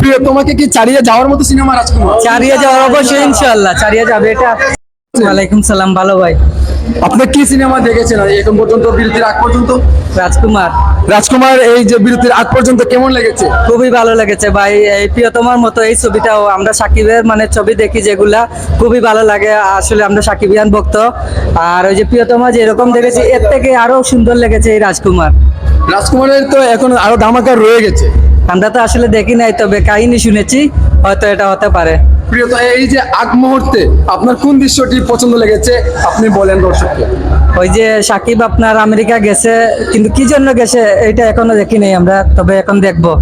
প্রিয় তোমাকে কি ছাড়িয়ে যাওয়ার মতো সিনেমা রাজকুমার? চারিয়ে যাওয়ার অবশ্যই ইনশাআল্লাহ চারিয়ে যাবে এটা। ওয়ালাইকুম সালাম, ভালো ভাই। আপনি কি সিনেমা দেখেছেন এখন পর্যন্ত, বিরতির আগ পর্যন্ত? রাজকুমার রাজকুমার এই যে বিরতির আগ পর্যন্ত কেমন লেগেছে? খুবই ভালো লেগেছে ভাই। এই প্রিয়তমার মতো এই ছবিটাও আমরা সাকিবের মানে ছবি দেখি যেগুলা খুবই ভালো লাগে। আসলে আমরা সাকিবিয়ান ভক্ত। আর ওই যে প্রিয়তমা যে এরকম দেখেছি এর থেকে আরো সুন্দর লেগেছে এই রাজকুমার। রাজকুমারের তো এখন আরো ধামাকা রয়ে গেছে। আমরা তো আসলে দেখি নাই, তবে কাহিনী শুনেছি, হয়তো এটা হতে পারে। প্রিয় তো এই যে আগ মুহূর্তে আপনার কোন দৃশ্যটি পছন্দ লেগেছে আপনি বলেন দর্শককে। ওই যে সাকিব আপনার আমেরিকা গেছে, কিন্তু কি জন্য গেছে এটা এখনো দেখি নাই আমরা, তবে এখন দেখবো।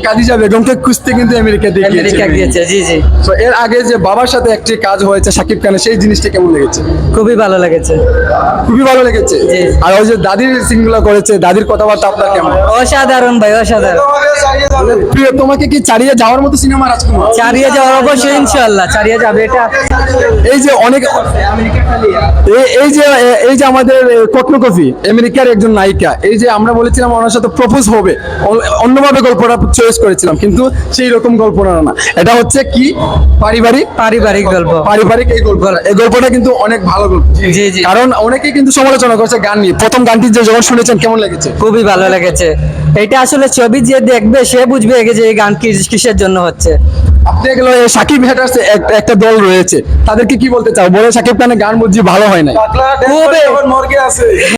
খাদিজা বেগমকে খুঁজতে কিন্তু আমেরিকা আমেরিকা গিয়েছে, জি জি। তো এর আগে যে বাবার সাথে একটি কাজ হয়েছে সাকিব খানের, সেই জিনিসটা কেমন লেগেছে? খুবই ভালো লেগেছে। খুবই ভালো লেগেছে। জি। আর ওই যে দাদির সিনগুলো করেছে, দাদির কথাবার্তা আপনার কেমন? অসাধারণ ভাই, অসাধারণ। প্রিয় তোমাকে কি ছাড়িয়ে যাওয়ার মতো সিনেমা রাজকুমার? চারিয়ে যাওয়ার অবশ্যই ইনশাআল্লাহ চারিয়ে যাবে এটা। এই যে অনেক এই যে আমাদের কটন কফি আমেরিকার একজন নায়িকা, এই যে আমরা বলেছিলাম ওনার সাথে প্রপোজ হবে, অন্যভাবে গল্পটা চয়েস করেছিলাম, কিন্তু সেই রকম গল্পটা না, এটা হচ্ছে কি পারিবারিক গল্প। পারিবারিক এই গল্পটা কিন্তু অনেক ভালো গল্প। জি জি, কারণ অনেকেই কিন্তু সমালোচনা করছে গান নিয়ে। প্রথম গানটি যে যখন শুনেছেন কেমন লেগেছে? খুবই ভালো লেগেছে। এটা আসলে ছবি যে দেখবে সে বুঝবে যে এই গান কিসের জন্য হচ্ছে। আপনি এগুলো সাকিব হেটার্স একটা দল রয়েছে, তাদেরকে কি বলতে চাও? বলে সাকিব খানের গান বুঝি ভালো হয় না? খুবই